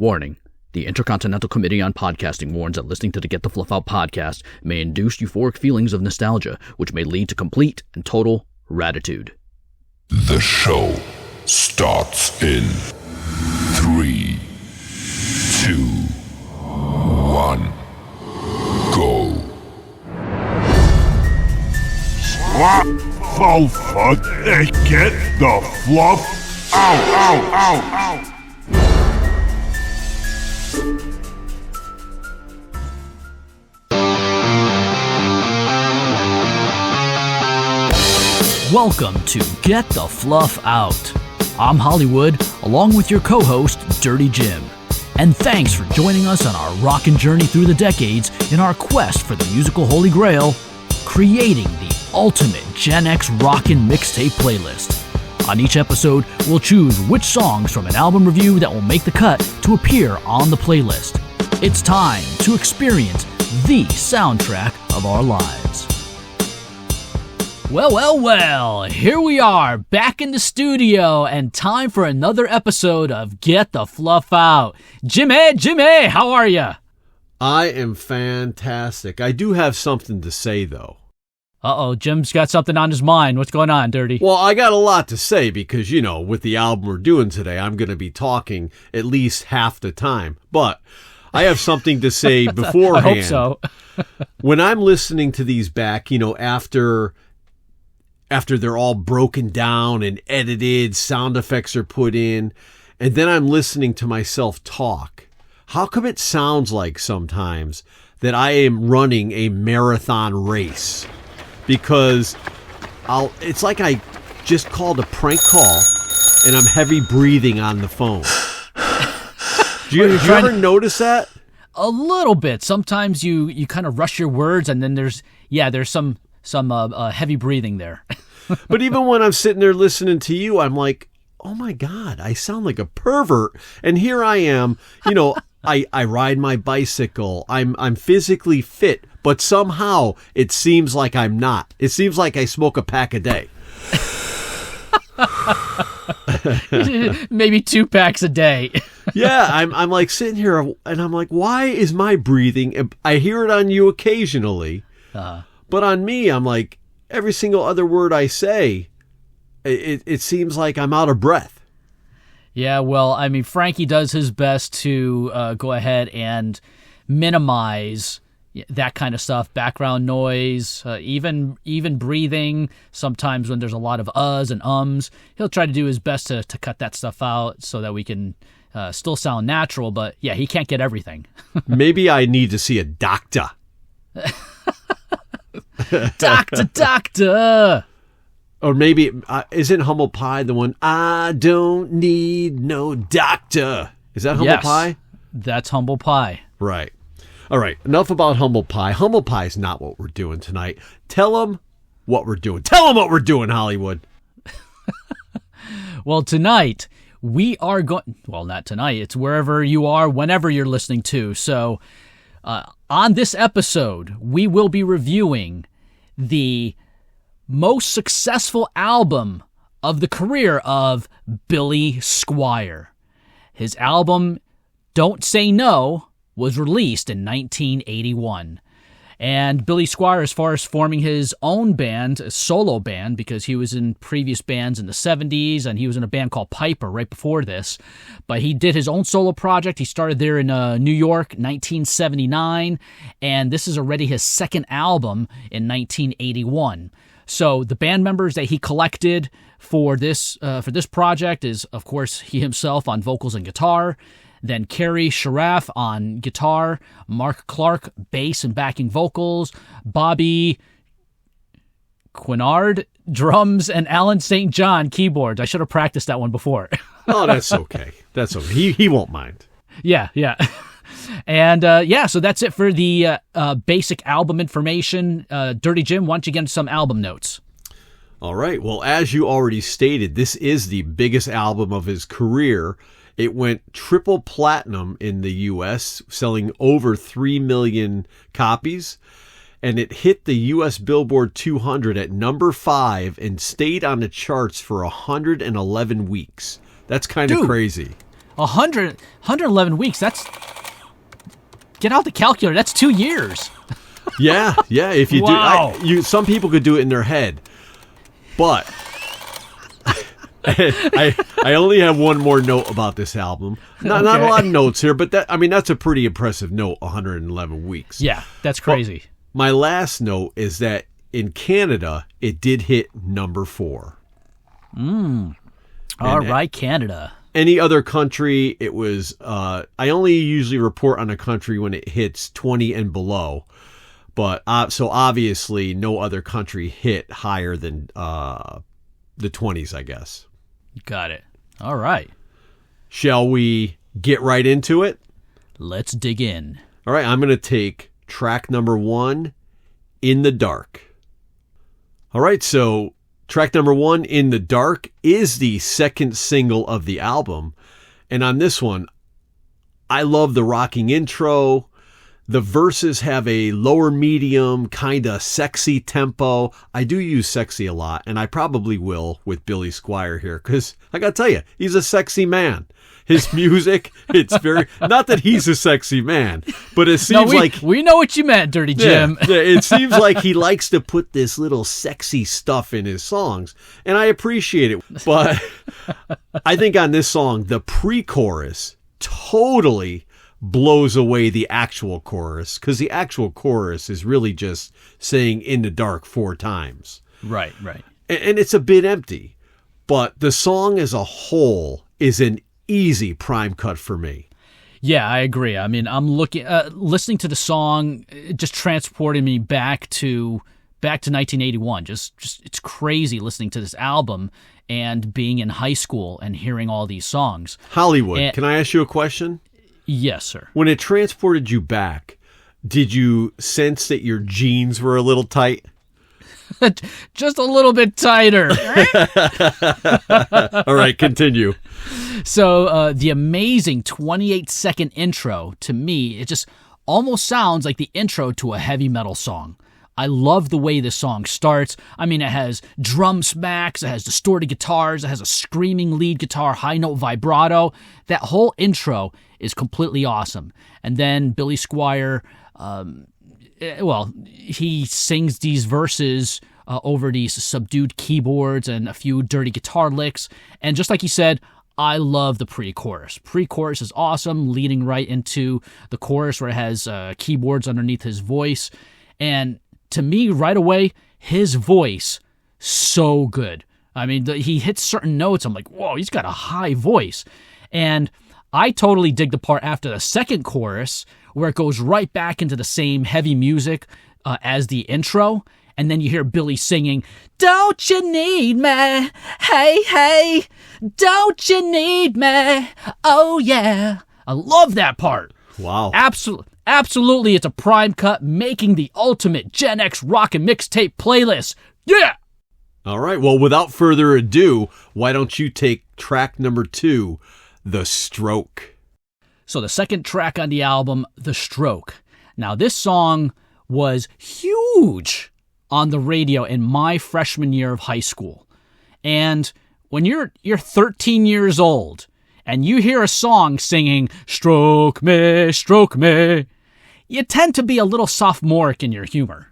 Warning. The Intercontinental Committee on Podcasting warns that listening to the Get the Fluff Out podcast may induce euphoric feelings of nostalgia, which may lead to complete and total ratitude. The show starts in 3, 2, 1, go. Fluff, get the fluff out. Welcome to Get the Fluff Out. I'm Hollywood, along with your co-host, Dirty Jim. And thanks for joining us on our rockin' journey through the decades in our quest for the musical Holy Grail, creating the ultimate Gen X rockin' mixtape playlist. On each episode, we'll choose which songs from an album review that will make the cut to appear on the playlist. It's time to experience the soundtrack of our lives. Well, here we are, back in the studio, and time for another episode of Get the Fluff Out. Jimmy, how are ya? I am fantastic. I do have something to say, though. Uh-oh, Jim's got something on his mind. What's going on, Dirty? Well, I got a lot to say because, with the album we're doing today, I'm going to be talking at least half the time. But I have something to say beforehand. I hope so. When I'm listening to these back, after they're all broken down and edited, sound effects are put in, and then I'm listening to myself talk. How come it sounds like sometimes that I am running a marathon race? Because it's like I just called a prank call and I'm heavy breathing on the phone. Do you ever notice that? A little bit. Sometimes you kind of rush your words and then there's some heavy breathing there. But even when I'm sitting there listening to you, I'm like, oh my God, I sound like a pervert. And here I am, I ride my bicycle. I'm physically fit, but somehow it seems like I'm not. It seems like I smoke a pack a day. Maybe 2 packs a day. Yeah, I'm like sitting here and I'm like, why is my breathing? I hear it on you occasionally, but on me, I'm like, every single other word I say, it seems like I'm out of breath. Yeah, well, Frankie does his best to go ahead and minimize that kind of stuff, background noise, even breathing. Sometimes when there's a lot of uhs and ums, he'll try to do his best to cut that stuff out so that we can still sound natural. But yeah, he can't get everything. Maybe I need to see a doctor. Doctor. Or maybe, isn't Humble Pie the one, I don't need no doctor? Is that Humble Pie? That's Humble Pie. Right. All right, enough about Humble Pie. Humble Pie is not what we're doing tonight. Tell them what we're doing. Tell them what we're doing, Hollywood. Well, tonight, we are going... Well, not tonight. It's wherever you are, whenever you're listening to. So, on this episode, we will be reviewing the most successful album of the career of Billy Squier. His album, Don't Say No, was released in 1981. And Billy Squier, as far as forming his own band, a solo band, because he was in previous bands in the 70s, and he was in a band called Piper right before this, but he did his own solo project. He started there in New York, 1979, and this is already his second album in 1981. So the band members that he collected for this project is, of course, he himself on vocals and guitar, then Kerry Sharaf on guitar, Mark Clark, bass and backing vocals, Bobby Quinard, drums, and Alan St. John, keyboards. I should have practiced that one before. Oh, that's okay. That's okay. He won't mind. Yeah. And so that's it for the basic album information. Dirty Jim, why don't you get some album notes? All right. Well, as you already stated, this is the biggest album of his career. It went triple platinum in the U.S., selling over 3 million copies. And it hit the U.S. Billboard 200 at number 5 and stayed on the charts for 111 weeks. That's kind of crazy. 111 weeks. That's, get out the calculator. That's 2 years. Yeah. If you Wow. some people could do it in their head, but I only have one more note about this album. Not a lot of notes here, but that's a pretty impressive note. 111 weeks. Yeah, that's crazy. But my last note is that in Canada, it did hit number 4. All right, Canada. Any other country, it was. I only usually report on a country when it hits 20 and below. But so obviously, no other country hit higher than the 20s, I guess. Got it. All right. Shall we get right into it? Let's dig in. All right, I'm going to take track number 1, In the Dark. All right, so track number 1, In the Dark, is the second single of the album. And on this one, I love the rocking intro. The verses have a lower medium, kind of sexy tempo. I do use sexy a lot, and I probably will with Billy Squier here, because I got to tell you, he's a sexy man. His music, it's very, not that he's a sexy man, but it seems we know what you meant, Dirty Jim. Yeah, it seems like he likes to put this little sexy stuff in his songs, and I appreciate it. But I think on this song, the pre-chorus totally blows away the actual chorus, because the actual chorus is really just saying "in the dark" 4 times. Right. And it's a bit empty, but the song as a whole is an easy prime cut for me. Yeah, I agree. I mean, I'm listening to the song, it just transported me back to 1981. Just it's crazy listening to this album and being in high school and hearing all these songs. Hollywood, can I ask you a question? Yes, sir. When it transported you back, did you sense that your jeans were a little tight? Just a little bit tighter. All right, continue. So the amazing 28-second intro, to me, it just almost sounds like the intro to a heavy metal song. I love the way this song starts. I mean, it has drum smacks, it has distorted guitars, it has a screaming lead guitar, high note vibrato. That whole intro is completely awesome. And then Billy Squier, he sings these verses over these subdued keyboards and a few dirty guitar licks. And just like he said, I love the pre-chorus. Pre-chorus is awesome, leading right into the chorus where it has keyboards underneath his voice. And to me, right away, his voice, so good. I mean, he hits certain notes. I'm like, whoa, he's got a high voice. And I totally dig the part after the second chorus where it goes right back into the same heavy music as the intro. And then you hear Billy singing, "Don't you need me? Hey, hey, don't you need me? Oh, yeah." I love that part. Wow. Absolutely, it's a prime cut, making the ultimate Gen X rock and mixtape playlist. Yeah! All right, well, without further ado, why don't you take track number 2, The Stroke. So the second track on the album, The Stroke. Now, this song was huge on the radio in my freshman year of high school. And when you're 13 years old and you hear a song singing, "Stroke me," you tend to be a little sophomoric in your humor.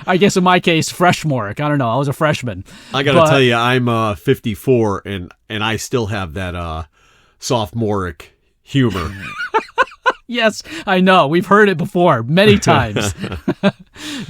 I guess in my case, freshmoric. I don't know. I was a freshman. I got to tell you, I'm 54, and I still have that sophomoric humor. Yes, I know. We've heard it before many times.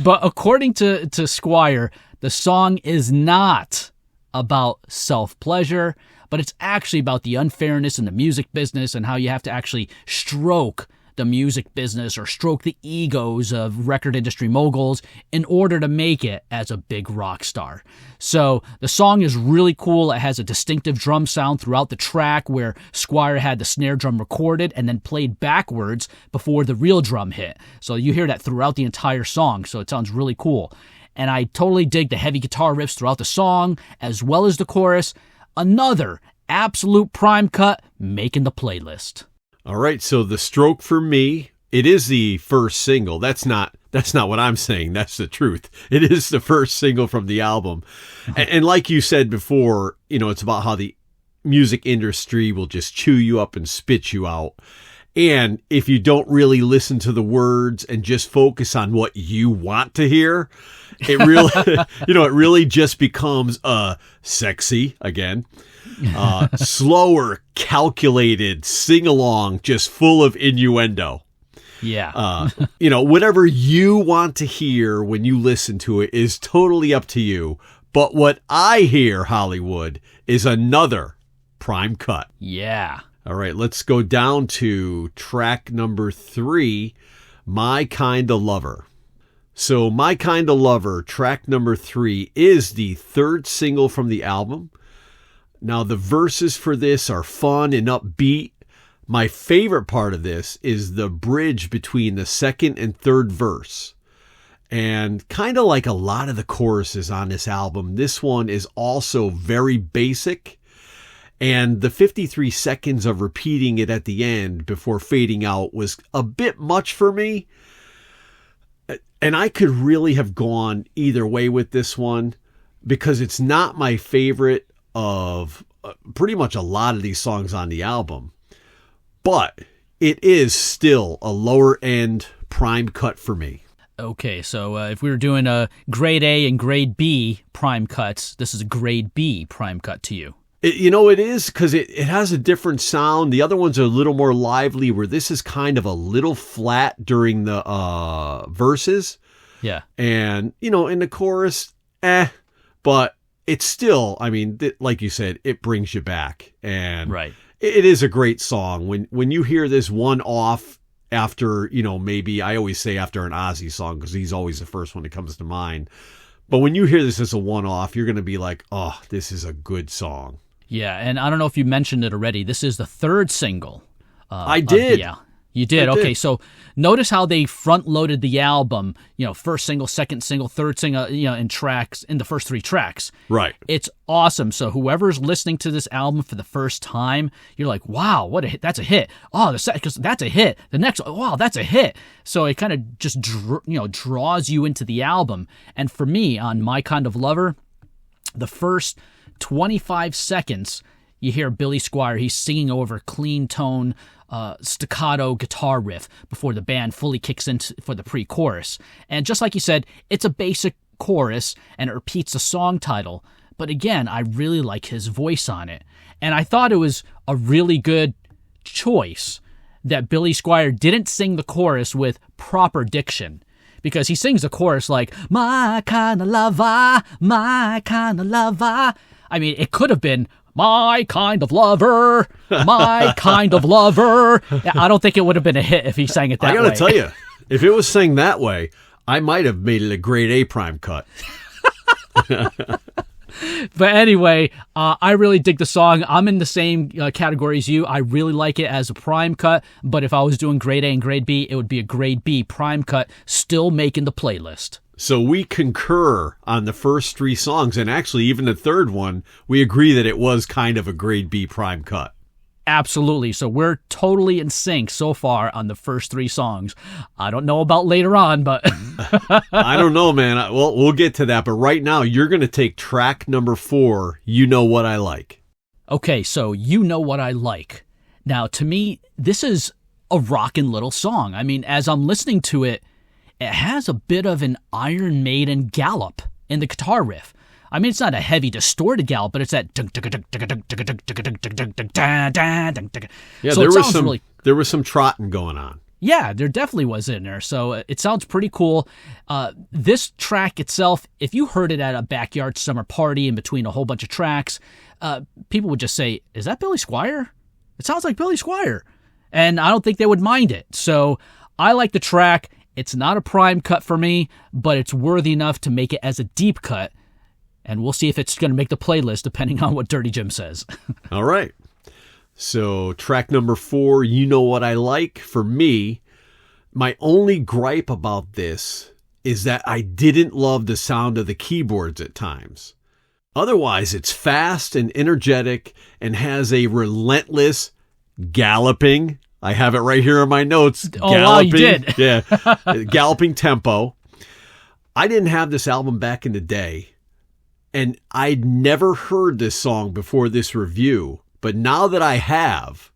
But according to Squier, the song is not about self-pleasure, but it's actually about the unfairness in the music business and how you have to actually stroke the music business or stroke the egos of record industry moguls in order to make it as a big rock star. So the song is really cool. It has a distinctive drum sound throughout the track where Squier had the snare drum recorded and then played backwards before the real drum hit. So you hear that throughout the entire song, so it sounds really cool. And I totally dig the heavy guitar riffs throughout the song as well as the chorus. Another absolute prime cut making the playlist. All right, so The Stroke for me, it is the first single. That's not what I'm saying. That's the truth. It is the first single from the album. And like you said before, it's about how the music industry will just chew you up and spit you out. And if you don't really listen to the words and just focus on what you want to hear, it really, it really just becomes sexy again, slower, calculated, sing along, just full of innuendo. Yeah. Whatever you want to hear when you listen to it is totally up to you. But what I hear, Hollywood, is another prime cut. Yeah. All right, let's go down to track number 3, My Kinda Lover. So My Kinda Lover, track number 3, is the third single from the album. Now, the verses for this are fun and upbeat. My favorite part of this is the bridge between the second and third verse. And kind of like a lot of the choruses on this album, this one is also very basic. And the 53 seconds of repeating it at the end before fading out was a bit much for me. And I could really have gone either way with this one because it's not my favorite of pretty much a lot of these songs on the album. But it is still a lower end prime cut for me. Okay, so if we were doing a grade A and grade B prime cuts, this is a grade B prime cut to you. It is because it has a different sound. The other ones are a little more lively, where this is kind of a little flat during the verses. Yeah. And, in the chorus, but it's still, like you said, it brings you back. And right. It is a great song. When you hear this one off after, maybe I always say after an Ozzy song because he's always the first one that comes to mind. But when you hear this as a one-off, you're going to be like, oh, this is a good song. Yeah, and I don't know if you mentioned it already. This is the third single. I did. Yeah, you did. Okay, so notice how they front-loaded the album. First single, second single, third single. In the first 3 tracks. Right. It's awesome. So whoever's listening to this album for the first time, you're like, wow, what a hit! That's a hit. Oh, because that's a hit. The next, wow, that's a hit. So it kind of just draws you into the album. And for me, on My Kind of Lover, the first 25 seconds, you hear Billy Squier. He's singing over a clean tone, staccato guitar riff before the band fully kicks in for the pre-chorus. And just like you said, it's a basic chorus and it repeats the song title. But again, I really like his voice on it. And I thought it was a really good choice that Billy Squier didn't sing the chorus with proper diction. Because he sings the chorus like, my kind of lover, my kind of lover. It could have been, my kind of lover, my kind of lover. I don't think it would have been a hit if he sang it that way. I got to tell you, if it was sang that way, I might have made it a grade A prime cut. But anyway, I really dig the song. I'm in the same category as you. I really like it as a prime cut, but if I was doing grade A and grade B, it would be a grade B prime cut, still making the playlist. So we concur on the first 3 songs, and actually even the third one, we agree that it was kind of a grade B prime cut. Absolutely. So we're totally in sync so far on the first 3 songs. I don't know about later on, but... I don't know, man. Well, we'll get to that. But right now, you're going to take track number 4, You Know What I Like. Okay, so You Know What I Like. Now, to me, this is a rockin' little song. As I'm listening to it, it has a bit of an Iron Maiden gallop in the guitar riff. It's not a heavy distorted gallop, but it's that. Yeah, so there was some trotting going on. Yeah, there definitely was in there. So it sounds pretty cool. This track itself, if you heard it at a backyard summer party in between a whole bunch of tracks, people would just say, "Is that Billy Squier? It sounds like Billy Squier," and I don't think they would mind it. So I like the track. It's not a prime cut for me, but it's worthy enough to make it as a deep cut. And we'll see if it's going to make the playlist depending on what Dirty Jim says. All right. So track number 4, You Know What I Like. For me, my only gripe about this is that I didn't love the sound of the keyboards at times. Otherwise, it's fast and energetic and has a relentless galloping. I have it right here in my notes. Oh, wow, you did. Yeah. Galloping tempo. I didn't have this album back in the day, and I'd never heard this song before this review, But now that I have,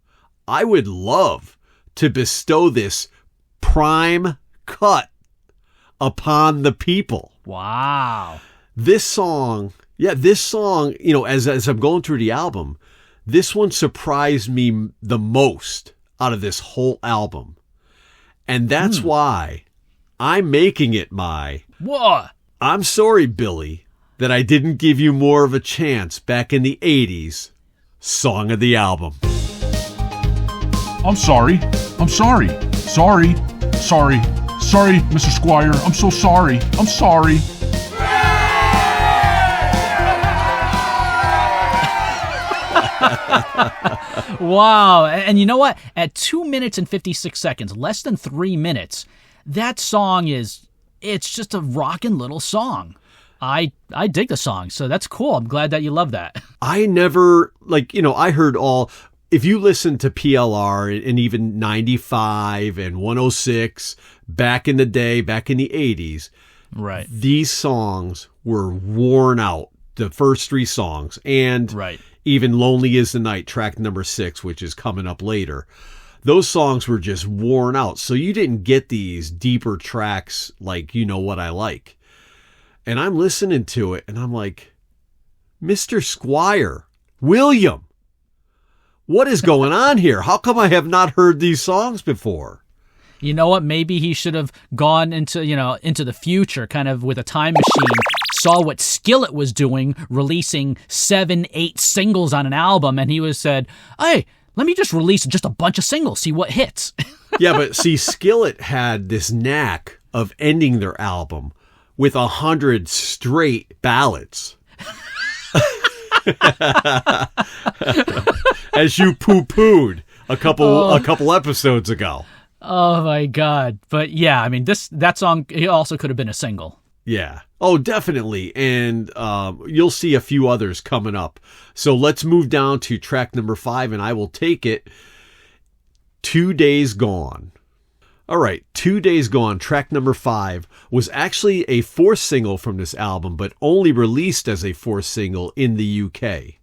I would love to bestow this prime cut upon the people. Wow. This song, as I'm going through the album, this one surprised me the most out of this whole album. And that's why I'm making it my... What? I'm sorry, Billy, that I didn't give you more of a chance back in the 80s. Song of the album. I'm sorry. Sorry, Mr. Squier. I'm so sorry. I'm sorry. Wow. And you know what? At 2 minutes and 56 seconds, less than 3 minutes, that song it's just a rockin' little song. I dig the song, so that's cool. I'm glad that you love that. I never, I heard if you listen to PLR and even 95 and 106 back in the day, back in the 80s, right, these songs were worn out, the first 3 songs, and right. Even Lonely is the Night, track number 6, which is coming up later. Those songs were just worn out, so you didn't get these deeper tracks like You Know What I Like. And I'm listening to it, and I'm like, Mr. Squier, William, what is going on here? How come I have not heard these songs before? You know what? Maybe he should have gone into the future, kind of with a time machine, saw what Skillet was doing, releasing 7, 8 singles on an album, and he said, hey, let me just release just a bunch of singles, see what hits. Yeah, but see, Skillet had this knack of ending their album with 100 straight ballads. As you poo-pooed a couple episodes ago. Oh my God. But yeah, I mean, that song, it also could have been a single. Yeah. Oh, definitely. And you'll see a few others coming up. So let's move down to track number 5, and I will take it. 2 Days Gone. All right, 2 Days Gone, track number 5, was actually a 4th single from this album, but only released as a 4th single in the UK.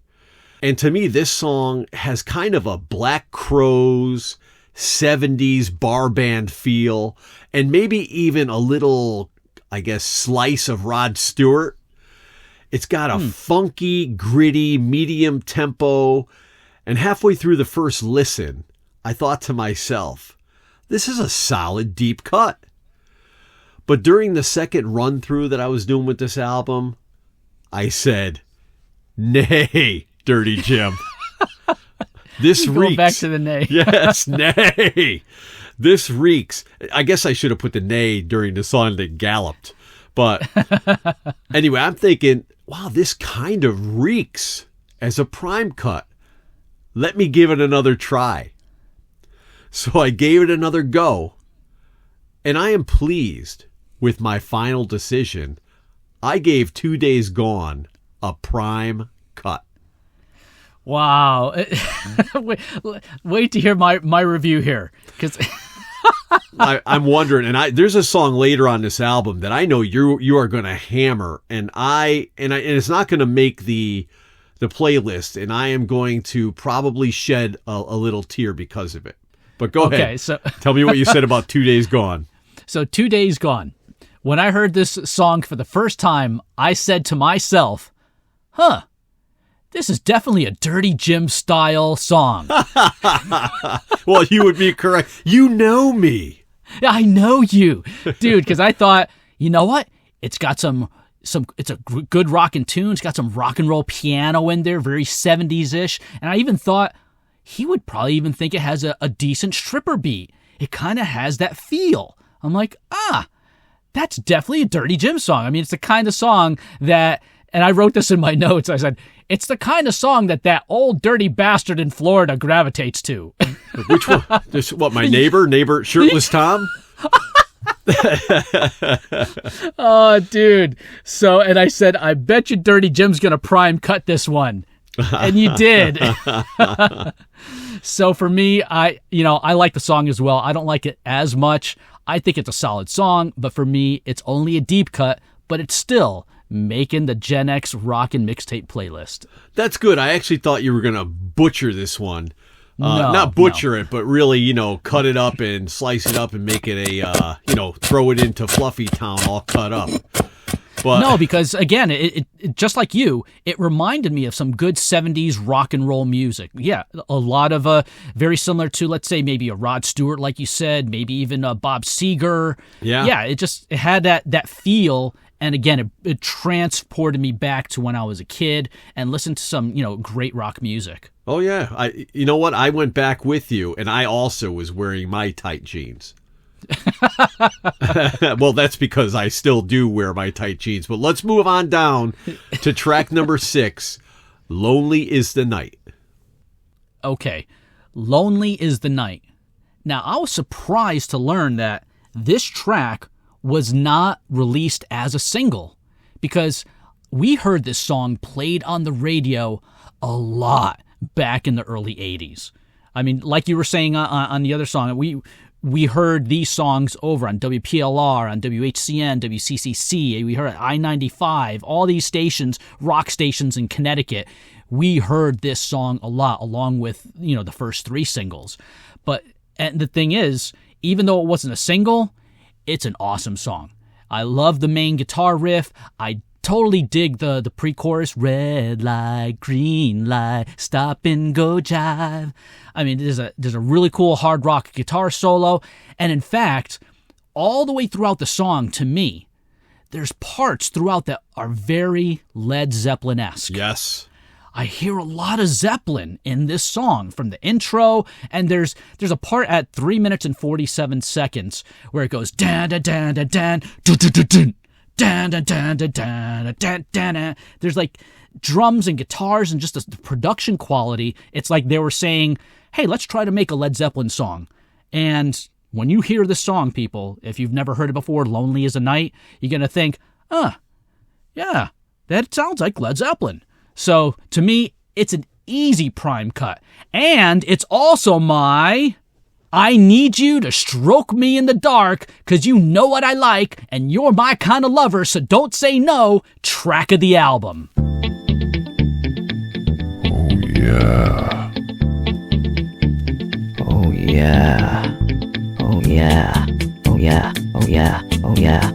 And to me, this song has kind of a Black Crowes, 70s bar band feel, and maybe even a little, I guess, slice of Rod Stewart. It's got a funky, gritty, medium tempo, and halfway through the first listen, I thought to myself, this is a solid deep cut. But during the second run through that I was doing with this album, I said, nay, Dirty Jim. This reeks. Go back to the nay. Yes, nay. This reeks. I guess I should have put the nay during the song that galloped. But anyway, I'm thinking, wow, this kind of reeks as a prime cut. Let me give it another try. So I gave it another go, and I am pleased with my final decision. I gave 2 Days Gone a prime cut. Wow. Wait to hear my review here, because I'm wondering, and there's a song later on this album that I know you are going to hammer, and it's not going to make the playlist, and I am going to probably shed a little tear because of it. But go ahead. So tell me what you said about 2 Days Gone. So 2 Days Gone. When I heard this song for the first time, I said to myself, this is definitely a Dirty Jim style song. Well, you would be correct. You know me. Yeah, I know you, dude, because I thought, you know what? It's got it's a good rockin' tune. It's got some rock and roll piano in there, very 70s-ish. And I even thought, he would probably even think it has a decent stripper beat. It kind of has that feel. I'm like, that's definitely a Dirty Jim song. I mean, it's the kind of song that, and I wrote this in my notes, I said, it's the kind of song that old dirty bastard in Florida gravitates to. Which one? This, what, my neighbor, Shirtless Tom? Oh, dude. So, and I said, I bet you Dirty Jim's going to prime cut this one. And you did. So for me, I like the song as well. I don't like it as much. I think it's a solid song, but for me, it's only a deep cut, but it's still making the Gen X rockin' mixtape playlist. That's good. I actually thought you were going to butcher this one. Not butcher it, but really, cut it up and slice it up and make it a, throw it into Fluffy Town all cut up. But no, because again, it just like you, it reminded me of some good 70s rock and roll music. Yeah, a lot of very similar to, let's say, maybe a Rod Stewart, like you said, maybe even a Bob Seger. Yeah, it had that feel. And again, it transported me back to when I was a kid and listened to some, great rock music. Oh, yeah. You know what? I went back with you, and I also was wearing my tight jeans. Well, that's because I still do wear my tight jeans. But let's move on down to track number 6, Lonely is the Night. Okay, Lonely is the Night. Now, I was surprised to learn that this track was not released as a single, because we heard this song played on the radio a lot back in the early 80s. I mean, like you were saying on the other song, we heard these songs over on WPLR, on WHCN, WCCC, we heard at I-95, all these stations, rock stations in Connecticut. We heard this song a lot, along with, the first 3 singles. And the thing is, even though it wasn't a single, it's an awesome song. I love the main guitar riff. I totally dig the pre-chorus. Red light, green light, stop and go jive. I mean, there's a really cool hard rock guitar solo. And in fact, all the way throughout the song, to me, there's parts throughout that are very Led Zeppelin-esque. Yes. I hear a lot of Zeppelin in this song from the intro, and there's a part at 3 minutes and 47 seconds where it goes dan da dan da dan dun dun dun dun dan da dan da dan dan dan. There's like drums and guitars and just the production quality. It's like they were saying, "Hey, let's try to make a Led Zeppelin song." And when you hear this song, people, if you've never heard it before, "Lonely is a Night," you're gonna think, yeah, that sounds like Led Zeppelin. So, to me, it's an easy prime cut. And it's also my I need you to stroke me in the dark because you know what I like and you're my kind of lover, so don't say no track of the album. Oh, yeah. Oh, yeah. Oh, yeah. Oh, yeah. Oh, yeah. Oh, yeah.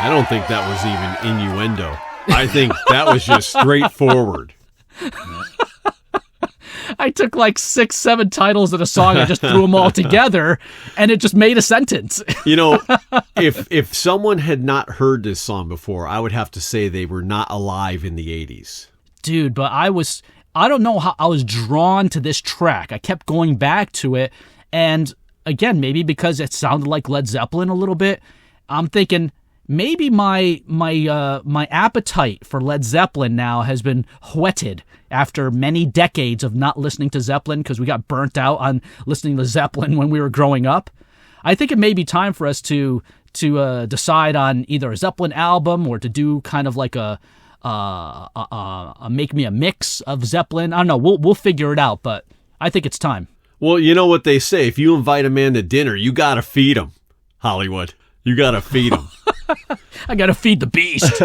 I don't think that was even innuendo. I think that was just straightforward. I took like 6, 7 titles of a song and just threw them all together, and it just made a sentence. If someone had not heard this song before, I would have to say they were not alive in the 80s. Dude, but I don't know how I was drawn to this track. I kept going back to it, and again, maybe because it sounded like Led Zeppelin a little bit, I'm thinking maybe my appetite for Led Zeppelin now has been whetted after many decades of not listening to Zeppelin because we got burnt out on listening to Zeppelin when we were growing up. I think it may be time for us to decide on either a Zeppelin album or to do kind of like a make me a mix of Zeppelin. I don't know. We'll figure it out, but I think it's time. Well, you know what they say. If you invite a man to dinner, you got to feed him, Hollywood. You got to feed him. I got to feed the beast.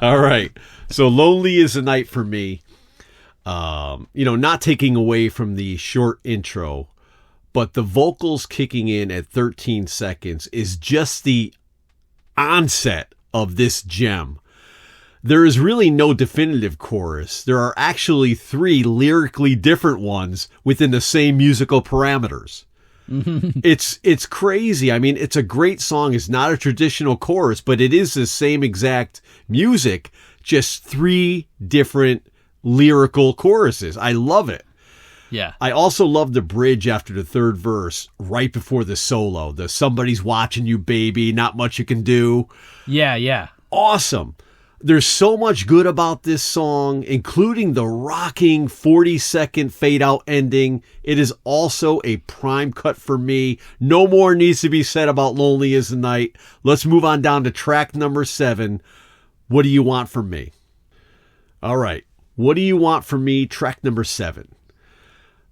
All right. So Lonely is a Night for me. Not taking away from the short intro, but the vocals kicking in at 13 seconds is just the onset of this gem. There is really no definitive chorus. There are actually 3 lyrically different ones within the same musical parameters. It's crazy. I mean, it's a great song. It's not a traditional chorus, but it is the same exact music, just 3 different lyrical choruses. I love it. Yeah. I also love the bridge after the 3rd verse, right before the solo. The "somebody's watching you, baby, not much you can do." Yeah. Awesome. There's so much good about this song, including the rocking 40-second fade-out ending. It is also a prime cut for me. No more needs to be said about Lonely is the Night. Let's move on down to track number 7. What Do You Want From Me? All right. What Do You Want From Me? Track number 7.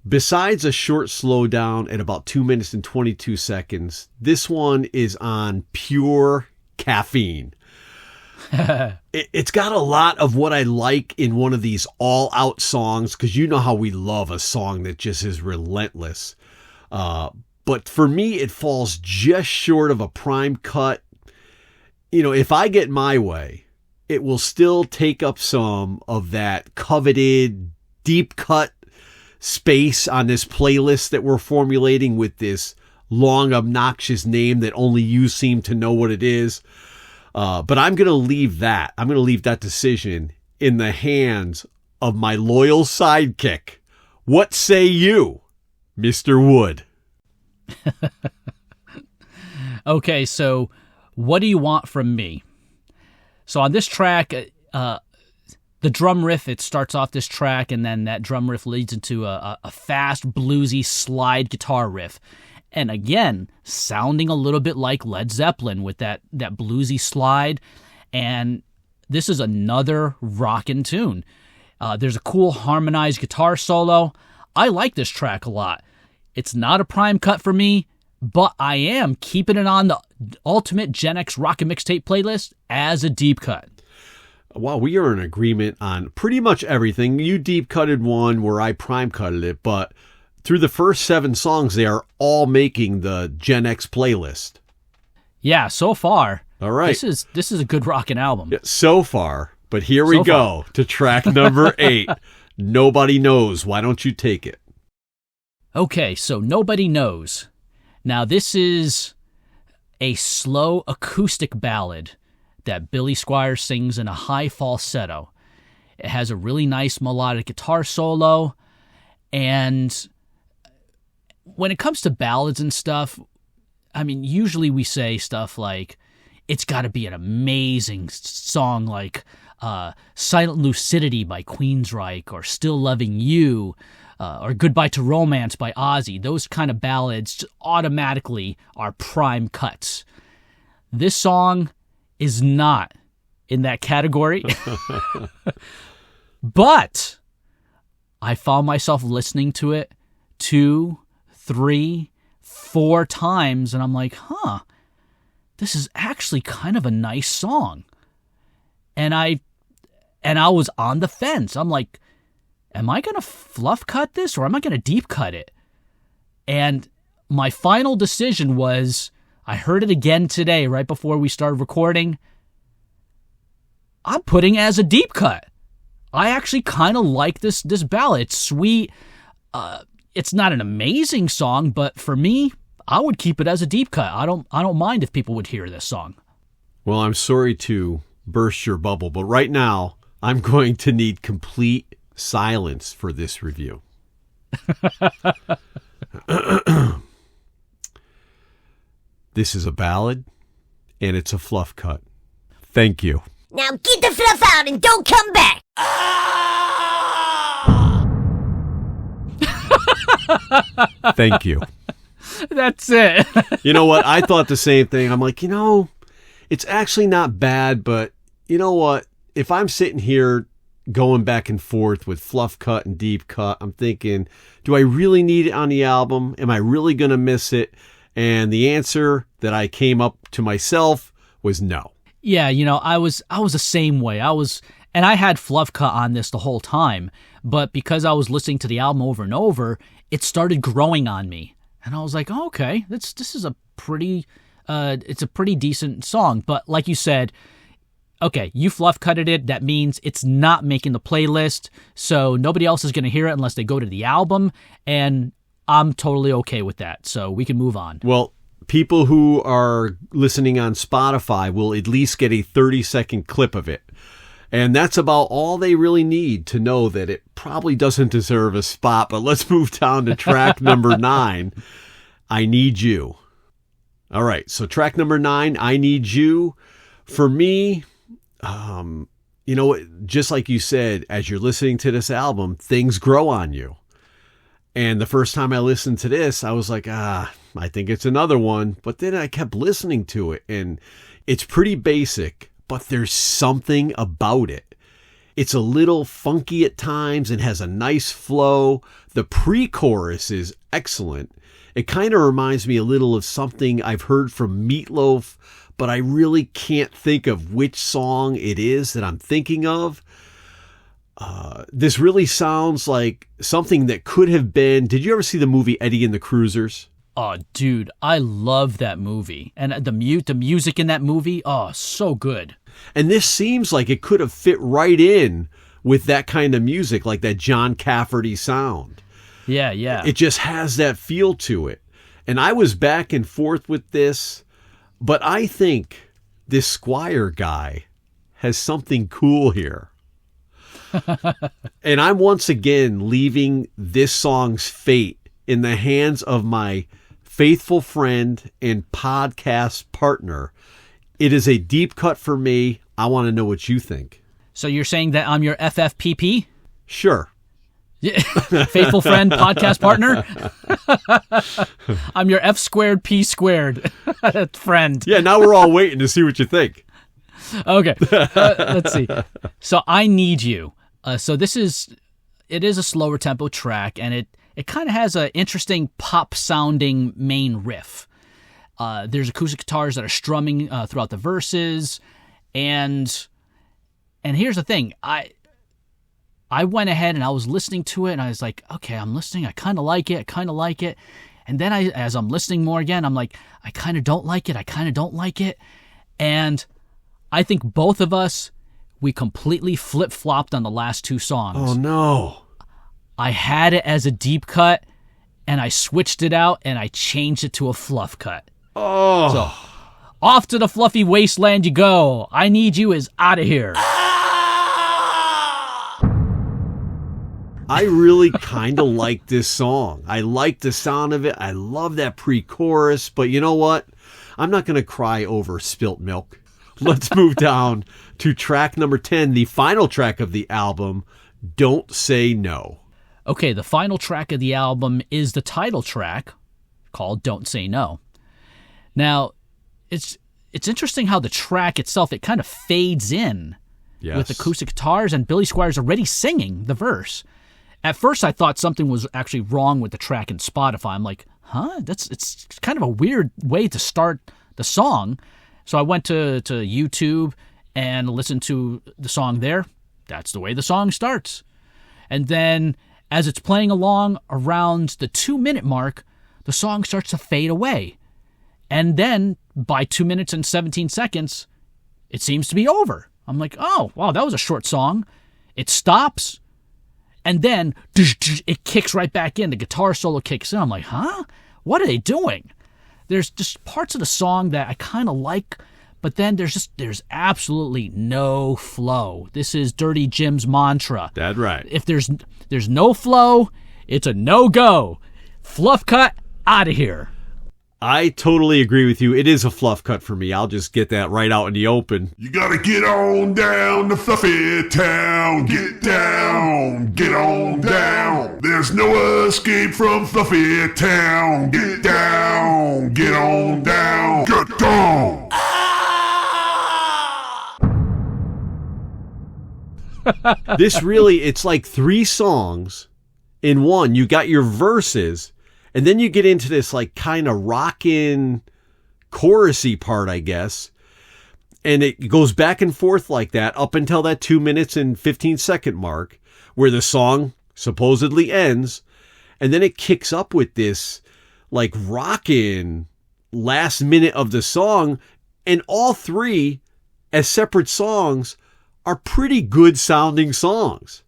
Besides a short slowdown at about 2 minutes and 22 seconds, this one is on pure caffeine. It's got a lot of what I like in one of these all-out songs, because you know how we love a song that just is relentless. But for me, it falls just short of a prime cut. You know, if I get my way, it will still take up some of that coveted deep cut space on this playlist that we're formulating with this long, obnoxious name that only you seem to know what it is. But I'm going to leave that. I'm going to leave that decision in the hands of my loyal sidekick. What say you, Mr. Wood? Okay, so what do you want from me? So on this track, the drum riff, it starts off this track, and then that drum riff leads into a fast, bluesy slide guitar riff. And again, sounding a little bit like Led Zeppelin with that bluesy slide. And this is another rockin' tune. There's a cool harmonized guitar solo. I like this track a lot. It's not a prime cut for me, but I am keeping it on the Ultimate Gen X Rockin' Mixtape playlist as a deep cut. Well, we are in agreement on pretty much everything. You deep cutted one where I prime cutted it, but through the first 7 songs, they are all making the Gen X playlist. Yeah, so far. All right. This is a good rockin' album. Yeah, so far. But here we go to track number 8. Nobody Knows. Why don't you take it? Okay, so Nobody Knows. Now, this is a slow acoustic ballad that Billy Squier sings in a high falsetto. It has a really nice melodic guitar solo, and when it comes to ballads and stuff, I mean, usually we say stuff like, it's got to be an amazing song like Silent Lucidity by Queensryche, or Still Loving You, or Goodbye to Romance by Ozzy. Those kind of ballads automatically are prime cuts. This song is not in that category. But I found myself listening to it 2, 3, 4 times, and I'm like, this is actually kind of a nice song. And I was on the fence. I'm like, am I going to fluff cut this, or am I going to deep cut it? And my final decision was, I heard it again today, right before we started recording, I'm putting it as a deep cut. I actually kind of like this ballad. It's sweet. It's not an amazing song, but for me, I would keep it as a deep cut. I don't mind if people would hear this song. Well, I'm sorry to burst your bubble, but right now, I'm going to need complete silence for this review. This is a ballad, and it's a fluff cut. Thank you. Now get the fluff out and don't come back. Thank you. That's it. You know what? I thought the same thing. I'm like, it's actually not bad, but you know what? If I'm sitting here going back and forth with fluff cut and deep cut, I'm thinking, do I really need it on the album? Am I really going to miss it? And the answer that I came up to myself was no. Yeah, I was the same way. And I had fluff cut on this the whole time, but because I was listening to the album over and over, it started growing on me. And I was like, oh, okay, this is a pretty decent song. But like you said, okay, you fluff cutted it. That means it's not making the playlist, so nobody else is going to hear it unless they go to the album, and I'm totally okay with that. So we can move on. Well, people who are listening on Spotify will at least get a 30-second clip of it. And that's about all they really need to know that it probably doesn't deserve a spot. But let's move down to track number 9, I Need You. All right, so track number 9, I Need You. For me, just like you said, as you're listening to this album, things grow on you. And the first time I listened to this, I was like, I think it's another one. But then I kept listening to it, and it's pretty basic, but there's something about it. It's a little funky at times and has a nice flow. The pre-chorus is excellent. It kind of reminds me a little of something I've heard from Meatloaf, but I really can't think of which song it is that I'm thinking of. This really sounds like something that could have been... Did you ever see the movie Eddie and the Cruisers? Oh, dude, I love that movie. And the music in that movie, oh, so good. And this seems like it could have fit right in with that kind of music, like that John Cafferty sound. Yeah, yeah. It just has that feel to it. And I was back and forth with this, but I think this Squier guy has something cool here. And I'm once again leaving this song's fate in the hands of my faithful friend and podcast partner. It is a deep cut for me. I want to know what you think. So you're saying that I'm your FFPP? Sure. Faithful friend, podcast partner? I'm your F squared, P squared friend. Yeah, now we're all waiting to see what you think. Okay, let's see. So I Need You. So it is a slower tempo track, and it kind of has an interesting pop-sounding main riff. There's acoustic guitars that are strumming throughout the verses, and here's the thing. I went ahead and I was listening to it, and I was like, okay, I'm listening. I kind of like it. And then as I'm listening more again, I'm like, I kind of don't like it. And I think both of us, we completely flip-flopped on the last two songs. Oh, no. I had it as a deep cut, and I switched it out, and I changed it to a fluff cut. Oh. So, off to the fluffy wasteland you go. I Need You is out of here. I really kind of like this song. I like the sound of it. I love that pre-chorus, but you know what? I'm not going to cry over spilt milk. Let's move down to track number 10, the final track of the album, Don't Say No. Okay, the final track of the album is the title track called Don't Say No. Now, it's interesting how the track itself, it kind of fades in with acoustic guitars, and Billy Squier's already singing the verse. At first, I thought something was actually wrong with the track in Spotify. I'm like, it's kind of a weird way to start the song. So I went to YouTube and listened to the song there. That's the way the song starts. And then as it's playing along around the 2-minute mark, the song starts to fade away. And then by 2 minutes and 17 seconds, it seems to be over. I'm like, oh, wow, that was a short song. It stops. And then it kicks right back in. The guitar solo kicks in. I'm like, huh? What are they doing? There's just parts of the song that I kind of like, but then there's absolutely no flow. This is Dirty Jim's mantra. That's right. If there's no flow, it's a no-go. Fluff cut, out of here. I totally agree with you. It is a fluff cut for me. I'll just get that right out in the open. You gotta get on down to Fluffy Town. Get down, get on down. There's no escape from Fluffy Town. Get down, get on down. Get down. This really, it's like 3 songs in one. You got your verses, and then you get into this like kind of rockin' chorusy part, I guess. And it goes back and forth like that up until that 2 minutes and 15 second mark where the song supposedly ends. And then it kicks up with this like rockin' last minute of the song. And all 3 as separate songs are pretty good sounding songs.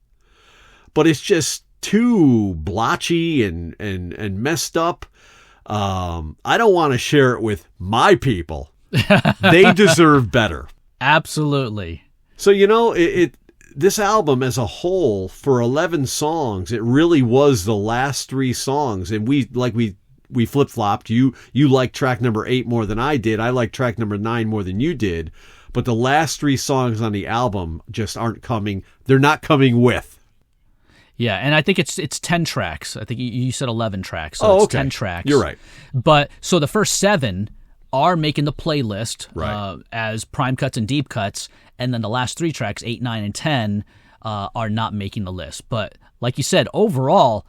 But it's just too blotchy and messed up. I don't want to share it with my people. They deserve better. Absolutely. So, this album as a whole, for 11 songs, it really was the last 3 songs. And we flip-flopped. You liked track number 8 more than I did. I liked track number 9 more than you did. But the last 3 songs on the album just aren't coming. They're not coming with. Yeah, and I think it's 10 tracks. I think you said 11 tracks, so it's 10 tracks. You're right. But so the first 7 are making the playlist right. As prime cuts and deep cuts, and then the last 3 tracks, 8, 9, and 10, are not making the list. But like you said, overall,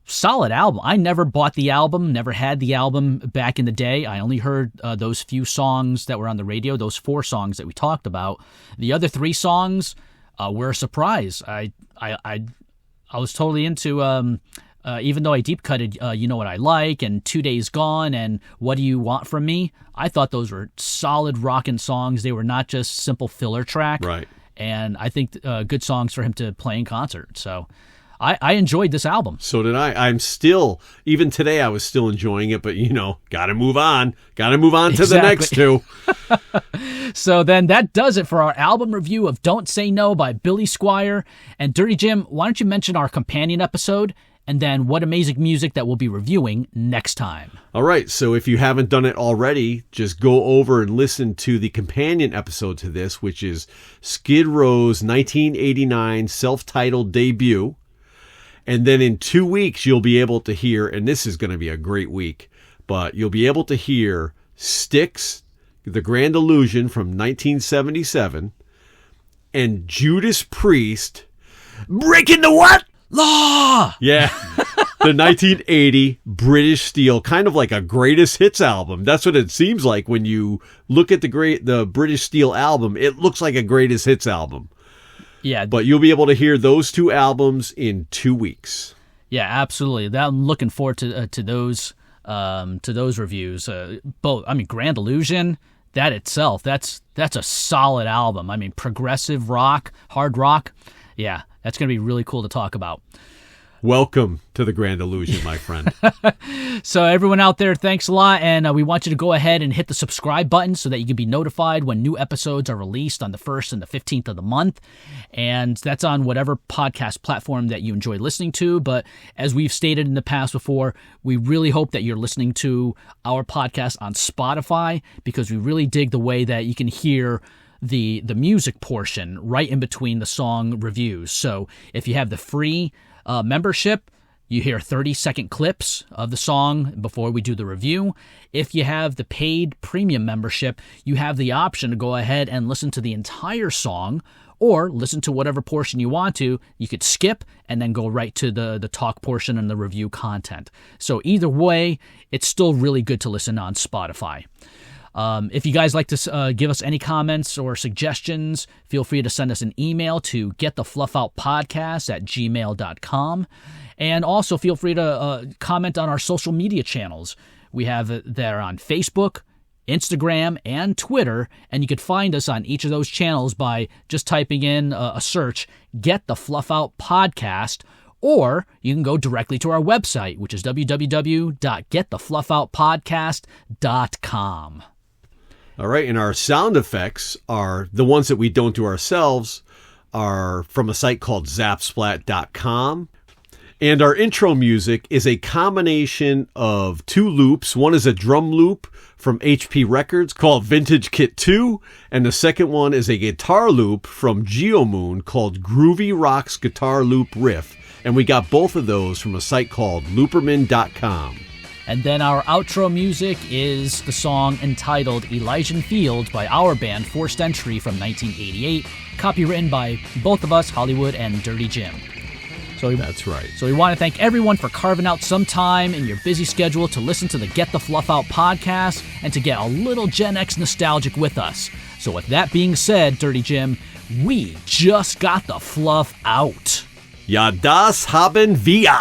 solid album. I never bought the album, never had the album back in the day. I only heard those few songs that were on the radio, those 4 songs that we talked about. The other 3 songs were a surprise. I was totally into, even though I deep cutted You Know What I Like and 2 Days Gone and What Do You Want From Me, I thought those were solid rockin' songs. They were not just simple filler track. Right. And I think good songs for him to play in concert. So I enjoyed this album. So did I. I'm still, even today, I was still enjoying it, but gotta move on. Gotta move on to the next 2. So then that does it for our album review of Don't Say No by Billy Squier. And Dirty Jim, why don't you mention our companion episode and then what amazing music that we'll be reviewing next time. All right, so if you haven't done it already, just go over and listen to the companion episode to this, which is Skid Row's 1989 self-titled debut. And then in 2 weeks, you'll be able to hear, and this is going to be a great week, but you'll be able to hear Styx, The Grand Illusion from 1977, and Judas Priest, Breaking the What? Law! Yeah, the 1980 British Steel, kind of like a greatest hits album. That's what it seems like when you look at the British Steel album. It looks like a greatest hits album. Yeah, but you'll be able to hear those 2 albums in 2 weeks. Yeah, absolutely. I'm looking forward to those reviews. Both. I mean, Grand Illusion. That itself, that's a solid album. I mean, progressive rock, hard rock. Yeah, that's going to be really cool to talk about. Welcome to the Grand Illusion, my friend. So everyone out there, thanks a lot. And we want you to go ahead and hit the subscribe button so that you can be notified when new episodes are released on the 1st and the 15th of the month. And that's on whatever podcast platform that you enjoy listening to. But as we've stated in the past before, we really hope that you're listening to our podcast on Spotify because we really dig the way that you can hear the music portion right in between the song reviews. So if you have the free membership, you hear 30-second clips of the song before we do the review. If you have the paid premium membership, you have the option to go ahead and listen to the entire song or listen to whatever portion you want to. You could skip and then go right to the talk portion and the review content. So either way, it's still really good to listen on Spotify. If you guys like to give us any comments or suggestions, feel free to send us an email to getthefluffoutpodcast@gmail.com. And also feel free to comment on our social media channels. We have it there on Facebook, Instagram, and Twitter. And you could find us on each of those channels by just typing in a search, Get the Fluff Out Podcast. Or you can go directly to our website, which is www.getthefluffoutpodcast.com. All right, and our sound effects are the ones that we don't do ourselves are from a site called zapsplat.com. And our intro music is a combination of 2 loops. One is a drum loop from HP Records called Vintage Kit 2, and the second one is a guitar loop from Geomoon called Groovy Rock's Guitar Loop Riff. And we got both of those from a site called looperman.com. And then our outro music is the song entitled Elysian Fields by our band Forced Entry from 1988, copywritten by both of us, Hollywood and Dirty Jim. That's right. So we want to thank everyone for carving out some time in your busy schedule to listen to the Get the Fluff Out podcast and to get a little Gen X nostalgic with us. So with that being said, Dirty Jim, we just got the fluff out. Ja, das haben wir.